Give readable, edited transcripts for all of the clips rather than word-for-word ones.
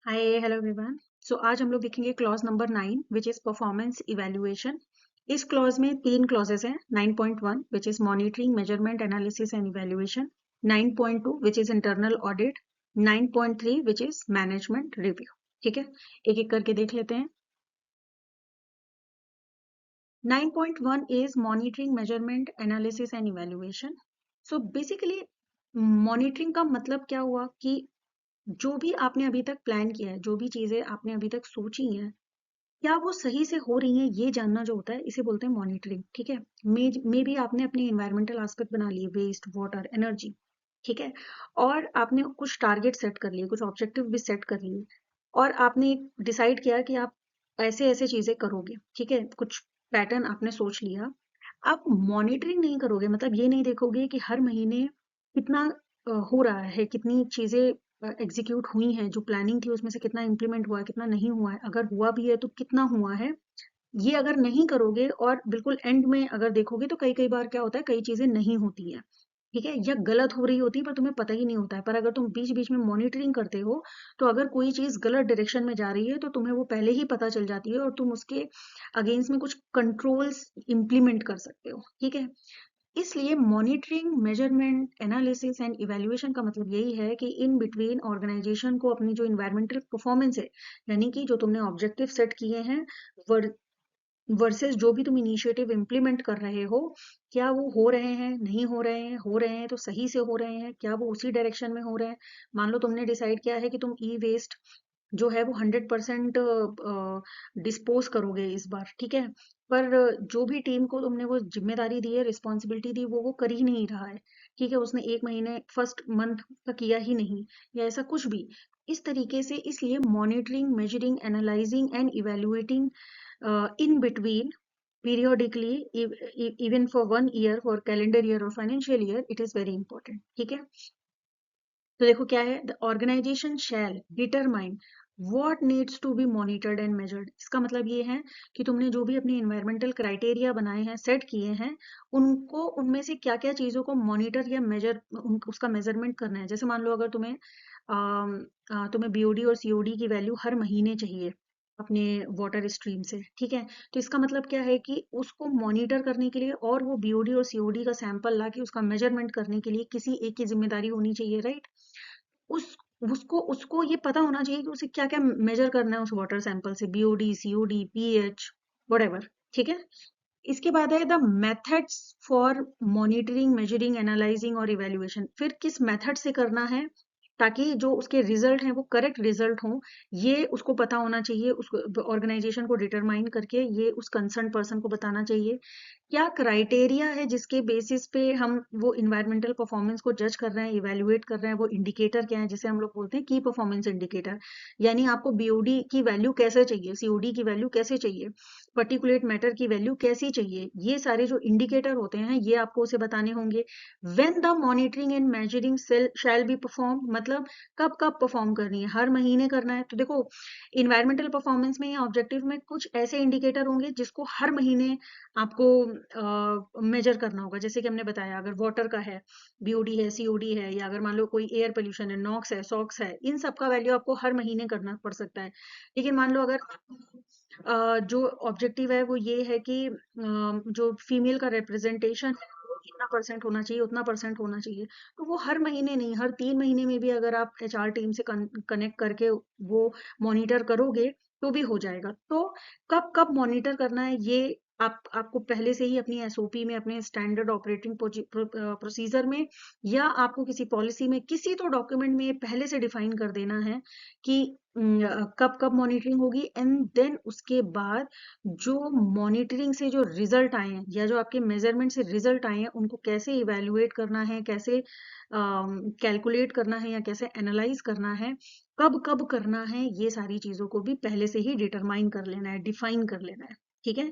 Hi hello everyone. सो आज हम लोग देखेंगे clause number 9 which is performance evaluation. इस क्लॉज में तीन क्लॉजेस हैं। 9.1 which is monitoring measurement analysis and evaluation, 9.2 which is internal audit, 9.3 which is management review. ठीक है, एक एक करके देख लेते हैं। 9.1 is monitoring measurement analysis and evaluation. So basically monitoring का मतलब क्या हुआ कि जो भी आपने अभी तक प्लान किया है, जो भी चीजें आपने अभी तक सोची हैं, क्या वो सही से हो रही हैं, ये जानना जो होता है इसे बोलते हैं मॉनिटरिंग। ठीक है, मे भी आपने अपने इन्वायरमेंटल एस्पेक्ट बना लिए, वेस्ट वाटर एनर्जी। ठीक है, और आपने कुछ टारगेट सेट कर लिए, कुछ ऑब्जेक्टिव भी सेट कर लिए, और आपने डिसाइड किया कि आप ऐसे ऐसे चीजें करोगे। ठीक है, कुछ पैटर्न आपने सोच लिया। आप मॉनिटरिंग नहीं करोगे, मतलब ये नहीं देखोगे कि हर महीने कितना हो रहा है, कितनी चीजें एग्जीक्यूट हुई हैं, जो प्लानिंग थी उसमें से कितना इम्प्लीमेंट हुआ है, कितना नहीं हुआ है, अगर हुआ भी है तो कितना हुआ है। ये अगर नहीं करोगे और बिल्कुल एंड में अगर देखोगे तो कई कई बार क्या होता है, कई चीजें नहीं होती हैं। ठीक है, या गलत हो रही होती है पर तुम्हें पता ही नहीं होता है। पर अगर तुम बीच बीच में मॉनिटरिंग करते हो तो अगर कोई चीज गलत डायरेक्शन में जा रही है तो तुम्हें वो पहले ही पता चल जाती है और तुम उसके अगेंस्ट में कुछ कंट्रोल्स इंप्लीमेंट कर सकते हो। ठीक है, इसलिए monitoring measurement analysis and evaluation का मतलब यही है कि इन बिटवीन ऑर्गेनाइजेशन को अपनी जो इन्वायरमेंटल परफॉर्मेंस है, यानी कि जो तुमने ऑब्जेक्टिव सेट किए हैं वर्सेस जो भी तुम इनिशिएटिव इम्प्लीमेंट कर रहे हो, क्या वो हो रहे हैं, नहीं हो रहे हैं, हो रहे हैं तो सही से हो रहे हैं, क्या वो उसी डायरेक्शन में हो रहे हैं। मान लो तुमने डिसाइड किया है कि तुम ई वेस्ट जो है वो 100% डिस्पोज करोगे इस बार। ठीक है, पर जो भी टीम को तुमने वो जिम्मेदारी दी है, रिस्पॉन्सिबिलिटी दी, वो कर ही नहीं रहा है। ठीक है, उसने एक महीने फर्स्ट मंथ का किया ही नहीं, या ऐसा कुछ भी इस तरीके से। इसलिए monitoring measuring analysing and evaluating in between periodically, even for 1 year, for calendar year or financial year, it is very important. ठीक है, तो देखो क्या है, the organisation shall determine what needs to be monitored and measured। इसका मतलब ये है कि तुमने जो भी अपने environmental criteria बनाए हैं, सेट किए हैं, उनको उनमें से क्या क्या चीजों को मॉनिटर या मेजर, उसका मेजरमेंट करना है। जैसे मान लो अगर तुम्हें बीओडी और सीओडी की वैल्यू हर महीने चाहिए अपने वाटर स्ट्रीम से। ठीक है, तो इसका मतलब क्या है कि उसको मॉनिटर करने के लिए और वो बीओडी और सीओडी का सैंपल ला के उसका मेजरमेंट करने के लिए किसी एक की जिम्मेदारी होनी चाहिए, राइट। उस उसको उसको ये पता होना चाहिए कि उसे क्या क्या मेजर करना है उस वाटर सैंपल से, बीओडी सीओडी पीएच वट। ठीक है, इसके बाद है the methods for monitoring measuring analysing और इवेल्युएशन। फिर किस मेथड से करना है ताकि जो उसके रिजल्ट हैं वो करेक्ट रिजल्ट हों, ये उसको पता होना चाहिए। उसको ऑर्गेनाइजेशन को डिटरमाइन करके ये उस कंसर्न पर्सन को बताना चाहिए। क्या क्राइटेरिया है जिसके बेसिस पे हम वो इन्वायरमेंटल परफॉर्मेंस को जज कर रहे हैं, इवेल्युएट कर रहे हैं, वो इंडिकेटर क्या है जिसे हम लोग बोलते हैं की परफॉर्मेंस इंडिकेटर। यानी आपको बीओडी की वैल्यू कैसे चाहिए, सीओडी की वैल्यू कैसे चाहिए, पर्टिकुलेट मैटर की वैल्यू कैसी चाहिए, ये सारे जो इंडिकेटर होते हैं ये आपको उसे बताने होंगे। When the monitoring and measuring shall be perform, मतलब कब कब परफॉर्म करनी है, हर महीने करना है। तो देखो, इन्वायरमेंटल परफॉर्मेंस में या ऑब्जेक्टिव में कुछ ऐसे इंडिकेटर होंगे जिसको हर महीने आपको मेजर करना होगा। जैसे कि हमने बताया, अगर वाटर का है, बीओडी है, सीओडी है, या अगर मान लो कोई एयर पोल्यूशन है, नॉक्स है, सॉक्स है, इन सब का वैल्यू आपको हर महीने करना पड़ सकता है। लेकिन मान लो अगर जो ऑब्जेक्टिव है वो ये है कि जो फीमेल का रिप्रेजेंटेशन है वो इतना परसेंट होना चाहिए, उतना परसेंट होना चाहिए, तो वो हर महीने नहीं, हर 3 महीने में भी अगर आप एचआर टीम से कनेक्ट करके वो मॉनिटर करोगे तो भी हो जाएगा। तो कब कब मॉनिटर करना है ये आपको पहले से ही अपनी एसओपी में, अपने स्टैंडर्ड ऑपरेटिंग प्रोसीजर में, या आपको किसी पॉलिसी में, किसी तो डॉक्यूमेंट में पहले से डिफाइन कर देना है कि कब कब मॉनिटरिंग होगी। एंड देन उसके बाद जो मॉनिटरिंग से जो रिजल्ट आए हैं या जो आपके मेजरमेंट से रिजल्ट आए हैं उनको कैसे इवेल्युएट करना है, कैसे कैलकुलेट करना है, या कैसे एनालाइज करना है, कब कब करना है, ये सारी चीजों को भी पहले से ही डिटरमाइन कर लेना है, डिफाइन कर लेना है। ठीक है,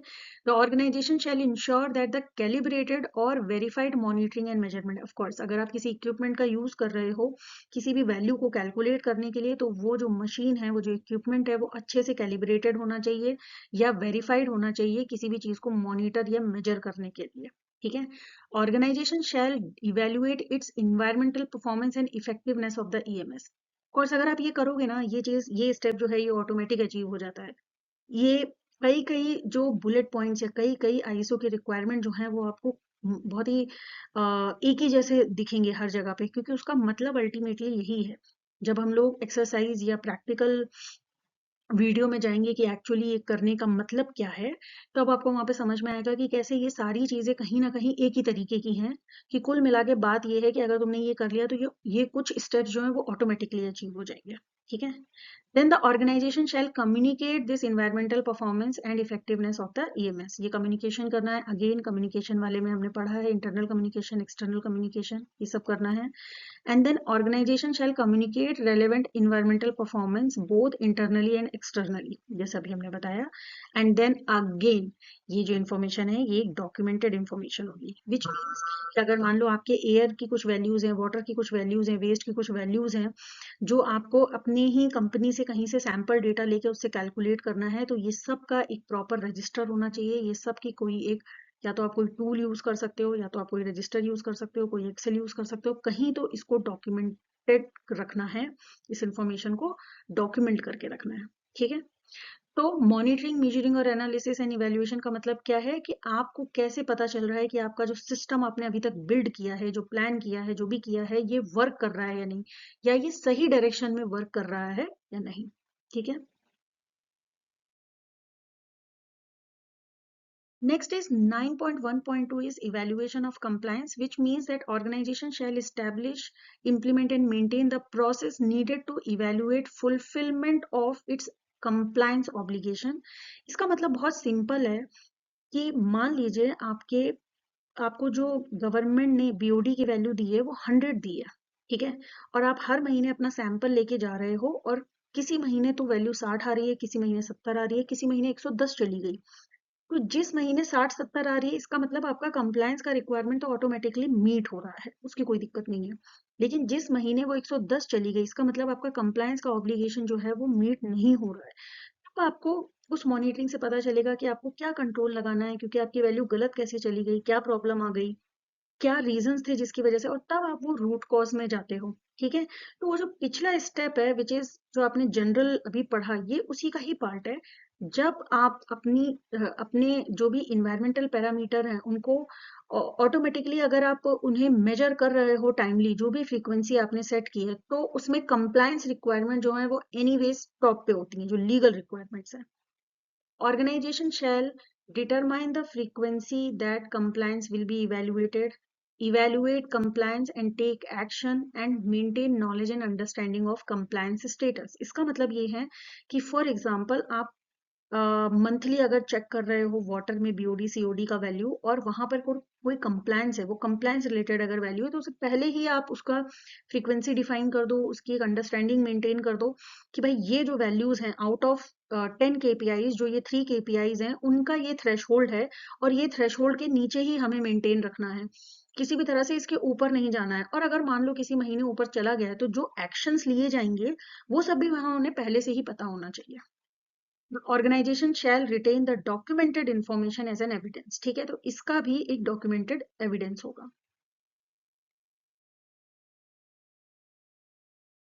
the organisation shall ensure that the calibrated और verified monitoring and measurement. Of course, अगर आप किसी इक्विपमेंट का यूज कर रहे हो किसी भी वैल्यू को कैलकुलेट करने के लिए, तो वो जो मशीन है, वो जो इक्विपमेंट है, वो अच्छे से कैलिब्रेटेड होना चाहिए या वेरीफाइड होना चाहिए किसी भी चीज को मॉनिटर या मेजर करने के लिए। ठीक है, organization shall evaluate its environmental performance and effectiveness of the EMS. Course अगर आप ये करोगे ना, ये चीज, ये स्टेप जो है ये ऑटोमेटिक अचीव हो जाता है। ये कई कई जो बुलेट पॉइंट्स या कई कई आईएसओ के रिक्वायरमेंट जो है वो आपको बहुत ही एक ही जैसे दिखेंगे हर जगह पे, क्योंकि उसका मतलब अल्टीमेटली यही है। जब हम लोग एक्सरसाइज या प्रैक्टिकल वीडियो में जाएंगे कि एक्चुअली ये करने का मतलब क्या है, तो अब आपको वहां पे समझ में आएगा कि कैसे ये सारी चीजें कहीं ना कहीं एक ही तरीके की हैं। कि कुल मिला के बात ये है कि अगर तुमने ये कर लिया तो ये कुछ स्टेप्स जो है वो ऑटोमेटिकली अचीव हो जाएंगे। ठीक है। Then the organization shall communicate this environmental performance and effectiveness of the EMS. ये communication करना है, again communication वाले में हमने पढ़ा है internal communication, external communication, ये सब करना है। And then organization shall communicate relevant environmental performance both internally and externally, जैसा भी हमने बताया। And then again ये जो information है ये एक documented information होगी, which means कि अगर मान लो आपके एयर की कुछ वैल्यूज हैं, वाटर की कुछ वैल्यूज हैं, वेस्ट की कुछ वैल्यूज हैं, जो आपको अपने ही कंपनी से कहीं से सैंपल डेटा लेके उससे कैलकुलेट करना है, तो ये सब का एक प्रॉपर रजिस्टर होना चाहिए। ये सब की कोई एक, या तो आप कोई टूल यूज कर सकते हो, या तो आप कोई रजिस्टर यूज कर सकते हो, कोई एक्सेल यूज कर सकते हो, कहीं तो इसको डॉक्यूमेंटेड रखना है, इस इंफॉर्मेशन को डॉक्यूमेंट करके रखना है। ठीक है। तो मॉनिटरिंग, मेजरिंग और एनालिसिस एंड इवैल्यूएशन का मतलब क्या है कि आपको कैसे पता चल रहा है कि आपका जो सिस्टम आपने अभी तक बिल्ड किया है, जो प्लान किया है, जो भी किया है, ये वर्क कर रहा है या नहीं, या ये सही डायरेक्शन में वर्क कर रहा है या नहीं। ठीक है। Next is 9.1.2 is evaluation of compliance, which means that organization shall establish, implement and maintain the process needed to evaluate fulfillment of its compliance obligation। इसका मतलब बहुत सिंपल है कि मान लीजिए आपको जो गवर्नमेंट ने बीओडी की वैल्यू दी है वो 100 दी है। ठीक है। और आप हर महीने अपना सैंपल लेके जा रहे हो, और किसी महीने तो वैल्यू 60 आ रही है, किसी महीने 70 आ रही है, किसी महीने 110 चली गई। तो जिस महीने 60-70 आ रही है, इसका मतलब आपका कंप्लायंस का रिक्वायरमेंट तो ऑटोमेटिकली मीट हो रहा है, उसकी कोई दिक्कत नहीं है। लेकिन जिस महीने वो 110 चली गई, इसका मतलब आपका कंप्लायंस का ऑब्लिगेशन जो है वो मीट नहीं हो रहा है। तो आपको उस मॉनिटरिंग से पता चलेगा कि आपको क्या कंट्रोल लगाना है, क्योंकि आपकी वैल्यू गलत कैसे चली गई, क्या प्रॉब्लम आ गई, क्या रीजंस थे जिसकी वजह से, और तब आप वो रूट कॉज में जाते हो। ठीक है। तो वो जो पिछला स्टेप है, विच इज जो आपने जनरल अभी पढ़ा, ये उसी का ही पार्ट है। जब आप अपने जो भी इन्वायरमेंटल पैरामीटर हैं उनको ऑटोमेटिकली अगर आप उन्हें मेजर कर रहे हो टाइमली, जो भी फ्रीक्वेंसी आपने सेट की है, तो उसमें कंप्लायंस रिक्वायरमेंट जो है वो एनीवेज टॉप पे होती हैं, जो लीगल रिक्वायरमेंट्स है। Organization shall determine the frequency that compliance will be evaluated, evaluate compliance and take action, and maintain knowledge and understanding of compliance status। इसका मतलब ये है कि फॉर एग्जाम्पल आप मंथली अगर चेक कर रहे हो वाटर में बीओडी सीओडी का वैल्यू, और वहां पर कोई कंप्लायंस है, वो कंप्लायंस रिलेटेड अगर वैल्यू है, तो उससे पहले ही आप उसका फ्रीक्वेंसी डिफाइन कर दो, उसकी एक अंडरस्टैंडिंग मेंटेन कर दो कि भाई ये जो वैल्यूज हैं आउट ऑफ 10 केपीआईज, जो ये 3 केपीआईज हैं, उनका ये थ्रेशहोल्ड है, और ये थ्रेशहोल्ड के नीचे ही हमें मेंटेन रखना है, किसी भी तरह से इसके ऊपर नहीं जाना है। और अगर मान लो किसी महीने ऊपर चला गया है, तो जो एक्शंस लिए जाएंगे वो सब भी वहां उन्हें पहले से ही पता होना चाहिए। The organization shall retain the documented information as an evidence। ठीक है। तो इसका भी एक डॉक्यूमेंटेड एविडेंस होगा।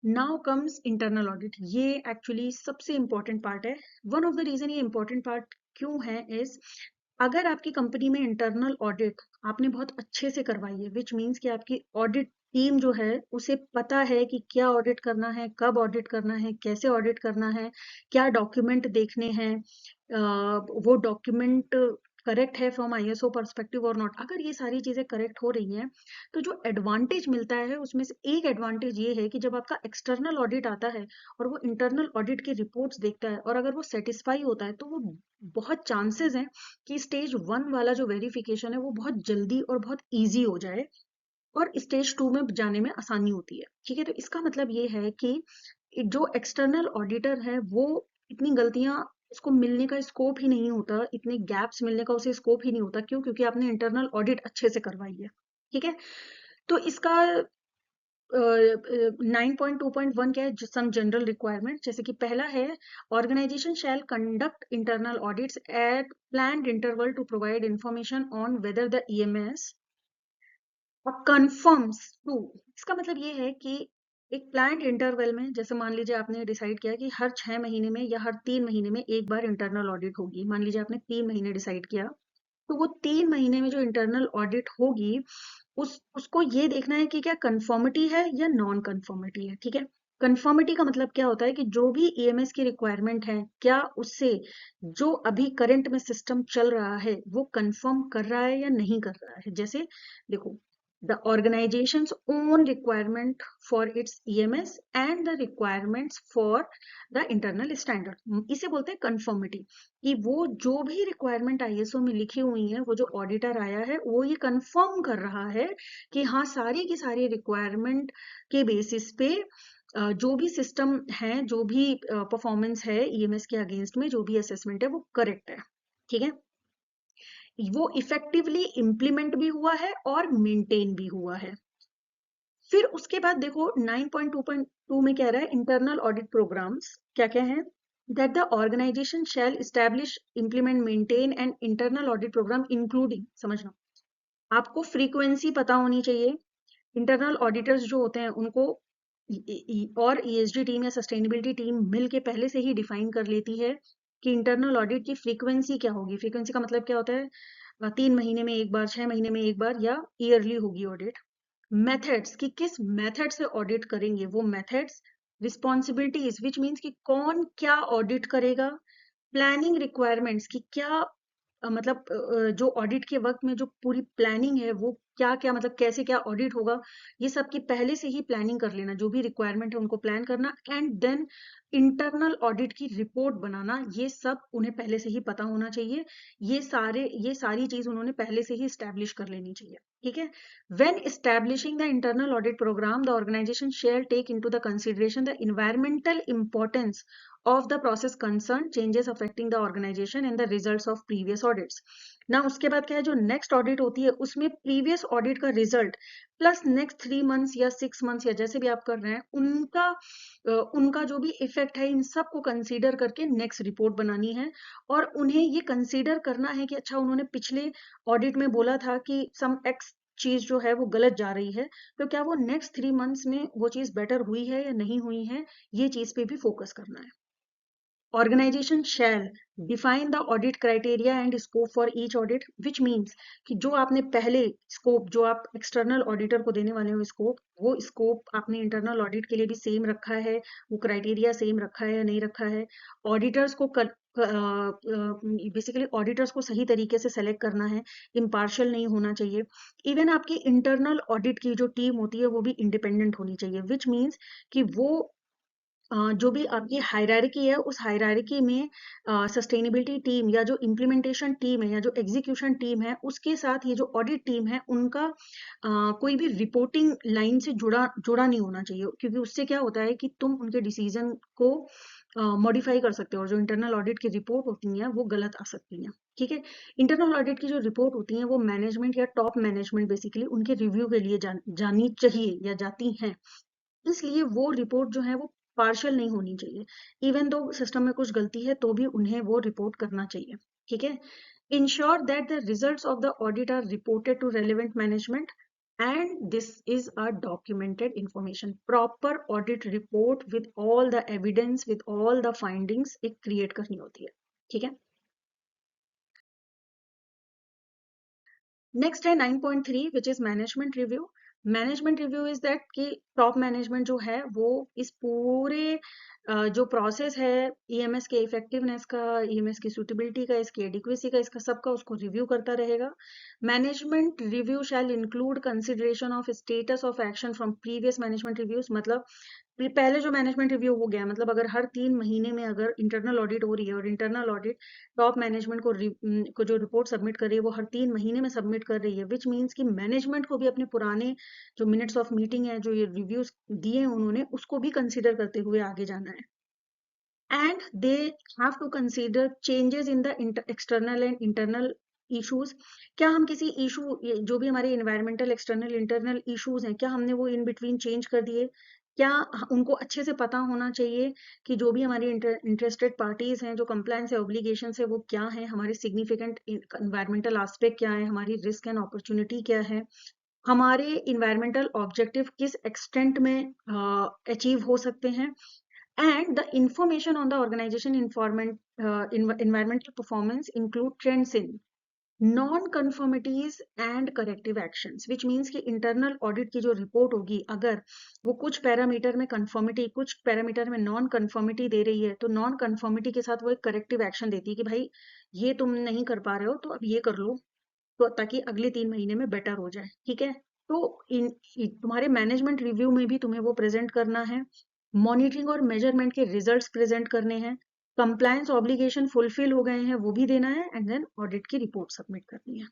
Now comes internal audit. ये एक्चुअली सबसे इंपॉर्टेंट पार्ट है। वन ऑफ द रीजन ये इंपॉर्टेंट पार्ट क्यों है इज, अगर आपकी कंपनी में इंटरनल ऑडिट आपने बहुत अच्छे से करवाई है, विच मीन्स कि आपकी ऑडिट टीम जो है उसे पता है कि क्या ऑडिट करना है, कब ऑडिट करना है, कैसे ऑडिट करना है, क्या डॉक्यूमेंट देखने हैं, वो डॉक्यूमेंट करेक्ट है फ्रॉम आईएसओ परस्पेक्टिव और नॉट, अगर ये सारी चीजें करेक्ट हो रही हैं, तो जो एडवांटेज मिलता है उसमें से एक एडवांटेज ये है कि जब आपका एक्सटर्नल ऑडिट आता है और वो इंटरनल ऑडिट की रिपोर्ट्स देखता है, और अगर वो सेटिस्फाई होता है, तो वो बहुत चांसेस हैं कि स्टेज 1 वाला जो वेरिफिकेशन है वो बहुत जल्दी और बहुत ईजी हो जाए, और स्टेज 2 में जाने में आसानी होती है। ठीक है। तो इसका मतलब ये है कि जो एक्सटर्नल ऑडिटर है वो इतनी गलतियां, इसको मिलने का स्कोप ही नहीं होता, इतने गैप्स मिलने का उसे स्कोप ही नहीं होता। क्यों? क्योंकि आपने इंटरनल ऑडिट अच्छे से करवाई है। ठीक है। तो इसका 9.2.1 क्या है, सम जनरल रिक्वायरमेंट, जैसे कि पहला है, organization shall conduct internal audits at planned interval to provide information on whether the EMS और कंफर्म्स टू। इसका मतलब ये है कि एक प्लान्ड इंटरवल में, जैसे मान लीजिए आपने डिसाइड किया कि हर 6 महीने में या हर 3 महीने में एक बार इंटरनल ऑडिट होगी। मान लीजिए आपने 3 महीने डिसाइड किया, तो वो 3 महीने में जो इंटरनल ऑडिट होगी, उसको ये देखना है कि क्या कंफर्मिटी है या नॉन कंफर्मिटी है। ठीक है, कंफर्मिटी का मतलब क्या होता है कि जो भी ईएमएस की रिक्वायरमेंट है, क्या उससे जो अभी करंट में सिस्टम चल रहा है वो कंफर्म कर रहा है या नहीं कर रहा है। जैसे देखो, the organization's own requirement for its EMS and the requirements for the internal standard, इसे बोलते हैं कंफर्मिटी, कि वो जो भी रिक्वायरमेंट आईएसओ में लिखी हुई है, वो जो ऑडिटर आया है वो ये कंफर्म कर रहा है कि हाँ, सारी की सारी रिक्वायरमेंट के बेसिस पे जो भी सिस्टम है, जो भी परफॉर्मेंस है ईएमएस के अगेंस्ट में, जो भी असेसमेंट है वो करेक्ट है। ठीक है, वो इफेक्टिवली इम्प्लीमेंट भी हुआ है और मेंटेन भी हुआ है। फिर उसके बाद देखो 9.2.2 में कह रहा है इंटरनल ऑडिट प्रोग्राम्स क्या क्या है, that the organisation shall establish implement maintain and internal audit program including, समझना, आपको फ्रीक्वेंसी पता होनी चाहिए। इंटरनल ऑडिटर्स जो होते हैं उनको और ईएसडी टीम या सस्टेनेबिलिटी टीम मिल के पहले से ही डिफाइन कर लेती है कि इंटरनल ऑडिट की फ्रीक्वेंसी क्या होगी। फ्रीक्वेंसी का मतलब क्या होता है, 3 महीने में एक बार, 6 महीने में एक बार, या ईयरली होगी ऑडिट। मेथड्स, कि किस मेथड से ऑडिट करेंगे, वो मेथड्स। रिस्पॉन्सिबिलिटीज विच मीन्स कि कौन क्या ऑडिट करेगा। प्लानिंग रिक्वायरमेंट्स, कि क्या मतलब जो ऑडिट के वक्त में जो पूरी प्लानिंग है वो क्या क्या, मतलब कैसे क्या ऑडिट होगा, ये सब की पहले से ही प्लानिंग कर लेना, जो भी रिक्वायरमेंट है उनको प्लान करना। एंड देन इंटरनल ऑडिट की रिपोर्ट बनाना, ये सब उन्हें पहले से ही पता होना चाहिए। ये सारी चीज उन्होंने पहले से ही स्टैब्लिश कर लेनी चाहिए। ठीक है, when establishing the internal audit program, the organization shall take into the consideration the environmental importance of the process concerned, changes affecting the organization and the results of previous audits. ना उसके बाद क्या है, जो नेक्स्ट ऑडिट होती है उसमें previous audit का रिजल्ट प्लस नेक्स्ट 3 मंथ्स या 6 मंथ्स या जैसे भी आप कर रहे हैं उनका जो भी इफेक्ट है, इन सब को कंसीडर करके नेक्स्ट रिपोर्ट बनानी है। और उन्हें ये कंसीडर करना है कि अच्छा, उन्होंने पिछले ऑडिट में बोला था कि सम एक्स चीज जो है वो गलत जा रही है, तो क्या वो नेक्स्ट 3 मंथ्स में वो चीज बेटर हुई है या नहीं हुई है, ये चीज पे भी फोकस करना है। Organization shall define the audit criteria and scope for each audit, which means कि जो आपने पहले स्कोप, जो आप एक्सटर्नल ऑडिटर को देने वाले हो स्कोप, वो स्कोप आपने इंटरनल ऑडिट के लिए भी सेम रखा है, वो क्राइटेरिया सेम रखा है या नहीं रखा है। ऑडिटर्स को बेसिकली ऑडिटर्स को सही तरीके से सेलेक्ट करना है, इम्पार्शियल नहीं होना चाहिए। इवन आपकी इंटरनल ऑडिट की जो टीम होती है वो भी इंडिपेंडेंट होनी चाहिए, विच मीन्स कि वो जो भी आपकी हायरार्की है, उस हायरार्की में सस्टेनेबिलिटी टीम या जो इम्प्लीमेंटेशन टीम है या जो एग्जीक्यूशन टीम है, उसके साथ ये जो ऑडिट टीम है उनका कोई भी रिपोर्टिंग लाइन से जुड़ा जुड़ा नहीं होना चाहिए, क्योंकि उससे क्या होता है कि तुम उनके डिसीजन को मॉडिफाई कर सकते हो और जो इंटरनल ऑडिट की रिपोर्ट होती है वो गलत आ सकती है। ठीक है, इंटरनल ऑडिट की जो रिपोर्ट होती है वो मैनेजमेंट या टॉप मैनेजमेंट बेसिकली उनके रिव्यू के लिए जानी चाहिए या जाती हैं। इसलिए वो रिपोर्ट जो है वो पार्शियल नहीं होनी चाहिए। इवन दो सिस्टम में कुछ गलती है तो भी उन्हें वो रिपोर्ट करना चाहिए। ठीक है, ensure that the results of the audit are reported to relevant management and this is a documented information. Proper audit report with all the evidence, with all the findings एक क्रिएट करनी होती है। ठीक है, नेक्स्ट है 9.3 which is management review. Management review is that कि top management जो है वो इस पूरे जो प्रोसेस है ईएमएस के इफेक्टिवनेस का, ईएमएस की सूटेबिलिटी का, इसकी एडिक्वेसी का, इसका सबका उसको रिव्यू करता रहेगा। Management review shall include consideration of status of action from previous management reviews. मतलब पहले जो मैनेजमेंट रिव्यू हो गया, मतलब अगर हर 3 महीने में अगर इंटरनल ऑडिट हो रही है और इंटरनल ऑडिट टॉप मैनेजमेंट को जो रिपोर्ट सबमिट कर रही है वो हर 3 महीने में सबमिट कर रही है, विच मीन्स कि मैनेजमेंट को भी अपने पुराने जो मिनट्स ऑफ मीटिंग है, जो ये रिव्यूज दिए हैं उन्होंने, उसको भी कंसिडर करते हुए आगे जाना है। And they have to consider changes in the external and internal issues. क्या हम किसी इशू, जो भी हमारे इन्वायरमेंटल एक्सटर्नल इंटरनल इश्यूज हैं, क्या हमने वो इन बिटवीन चेंज कर दिए? क्या उनको अच्छे से पता होना चाहिए कि जो भी हमारी इंटरेस्टेड पार्टीज हैं, जो कंप्लायंस है, ऑब्लिगेशन है, वो क्या है, हमारे सिग्निफिकेंट इन्वायरमेंटल एस्पेक्ट क्या है, हमारी रिस्क एंड अपॉर्चुनिटी क्या है। हमारे इन्वायरमेंटल ऑब्जेक्टिव किस एक्सटेंट में अचीव हो सकते हैं, and the information on the organization environmental performance include trends in non-conformities and corrective actions, which means कि internal audit की जो report होगी, अगर वो कुछ पैरामीटर में conformity, कुछ पैरामीटर में नॉन conformity दे रही है, तो नॉन conformity के साथ वो एक corrective action देती है कि भाई ये तुम नहीं कर पा रहे हो तो अब ये कर लो, तो ताकि अगले 3 महीने में बेटर हो जाए, ठीक है। तो तुम्हारे मैनेजमेंट रिव्यू में भी तुम्हें वो प्रेजेंट करना है, मॉनिटरिंग और मेजरमेंट के रिजल्ट्स प्रेजेंट करने हैं, कंप्लायंस ऑब्लिगेशन फुलफिल हो गए हैं वो भी देना है, एंड देन ऑडिट की रिपोर्ट सबमिट करनी है।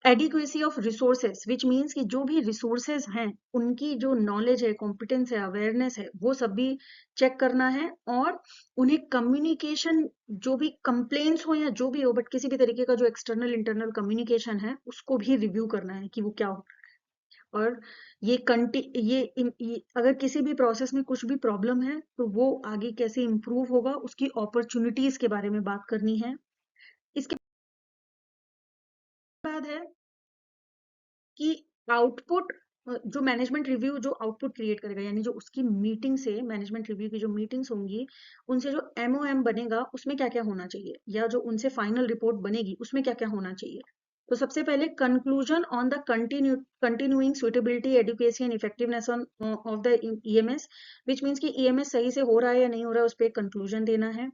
Adequacy of resources, which means कि जो भी रिसोर्सेज हैं उनकी जो नॉलेज है, कॉम्पिटेंस है, अवेयरनेस है, वो सब भी चेक करना है, और उन्हें कम्युनिकेशन, जो भी कंप्लेन्स हो या जो भी हो, बट किसी भी तरीके का जो एक्सटर्नल इंटरनल कम्युनिकेशन है उसको भी रिव्यू करना है कि वो क्या हो, और ये अगर किसी भी प्रोसेस में कुछ भी प्रॉब्लम है तो वो आगे कैसे इम्प्रूव होगा, उसकी अपॉर्चुनिटीज के बारे में बात करनी है। इसके बाद है कि आउटपुट, जो मैनेजमेंट रिव्यू जो आउटपुट क्रिएट करेगा, यानी जो उसकी मीटिंग से, मैनेजमेंट रिव्यू की जो मीटिंग्स होंगी उनसे जो एमओएम बनेगा उसमें क्या क्या होना चाहिए, या जो उनसे फाइनल रिपोर्ट बनेगी उसमें क्या क्या होना चाहिए। तो सबसे पहले conclusion on the continuing suitability, adequacy and effectiveness on off the EMS, which means कि ईएमएस सही से हो रहा है या नहीं हो रहा है, उस पर कंक्लूजन देना है।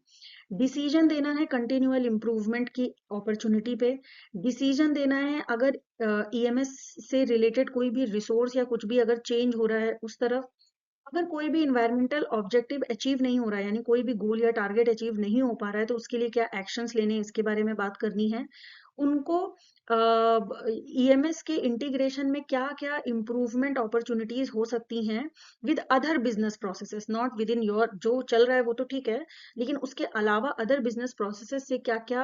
डिसीजन देना है कंटिन्यूअल इम्प्रूवमेंट की अपॉर्चुनिटी पे। डिसीजन देना है अगर ईएमएस से रिलेटेड कोई भी रिसोर्स या कुछ भी अगर चेंज हो रहा है उस तरफ। अगर कोई भी इन्वायरमेंटल ऑब्जेक्टिव अचीव नहीं हो रहा है, यानी कोई भी गोल या टारगेट अचीव नहीं हो पा रहा है, तो उसके लिए क्या एक्शंस लेने हैं इसके बारे में बात करनी है उनको। ईएमएस के इंटीग्रेशन में क्या क्या इम्प्रूवमेंट अपॉर्चुनिटीज हो सकती हैं with other business processes, not with in your, जो चल रहा है वो तो ठीक है, लेकिन उसके अलावा अदर बिजनेस प्रोसेसेस से क्या क्या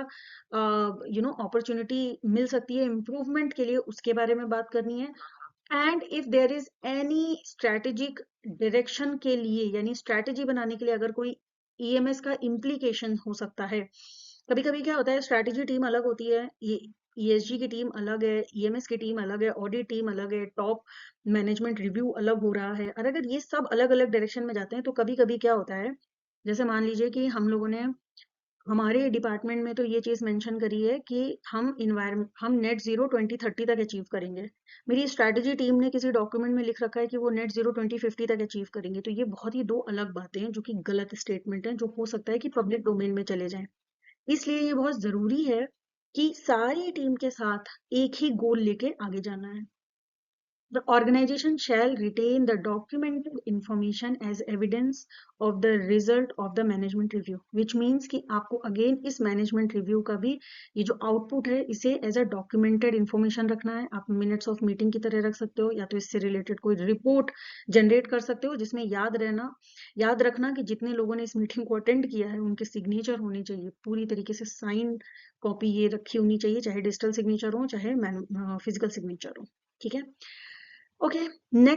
अपॉर्चुनिटी मिल सकती है इम्प्रूवमेंट के लिए, उसके बारे में बात करनी है। And if there is any strategic direction के लिए, यानी स्ट्रेटेजी बनाने के लिए अगर कोई ईएमएस का इम्प्लीकेशन हो सकता है। कभी कभी क्या होता है, स्ट्रेटेजी टीम अलग होती है, ये ईएसजी की टीम अलग है, ईएमएस की टीम अलग है, ऑडिट टीम अलग है, टॉप मैनेजमेंट रिव्यू अलग हो रहा है, और अगर ये सब अलग अलग डायरेक्शन में जाते हैं तो कभी कभी क्या होता है, जैसे मान लीजिए कि हम लोगों ने हमारे डिपार्टमेंट में तो ये चीज मेंशन करी है कि हम नेट जीरो 2030 तक अचीव करेंगे। मेरी स्ट्रैटेजी टीम ने किसी डॉक्यूमेंट में लिख रखा है कि वो नेट जीरो 2050 तक अचीव करेंगे, तो ये बहुत ही दो अलग बातें हैं जो कि गलत स्टेटमेंट है, जो हो सकता है कि पब्लिक डोमेन में चले जाएं। इसलिए ये बहुत जरूरी है कि सारी टीम के साथ एक ही गोल लेके आगे जाना है। The organization shall retain the documented information as evidence of the result of the management review, which means कि आपको again इस management review का भी ये जो output है इसे as a documented information रखना है। आप minutes of meeting की तरह रख सकते हो, या तो इससे related कोई report generate कर सकते हो जिसमें याद रखना कि जितने लोगों ने इस मीटिंग को अटेंड किया है उनके सिग्नेचर होने चाहिए, पूरी तरीके से साइन कॉपी ये रखी होनी चाहिए, चाहे डिजिटल सिग्नेचर हो चाहे फिजिकल सिग्नेचर हो, ठीक है। Okay, next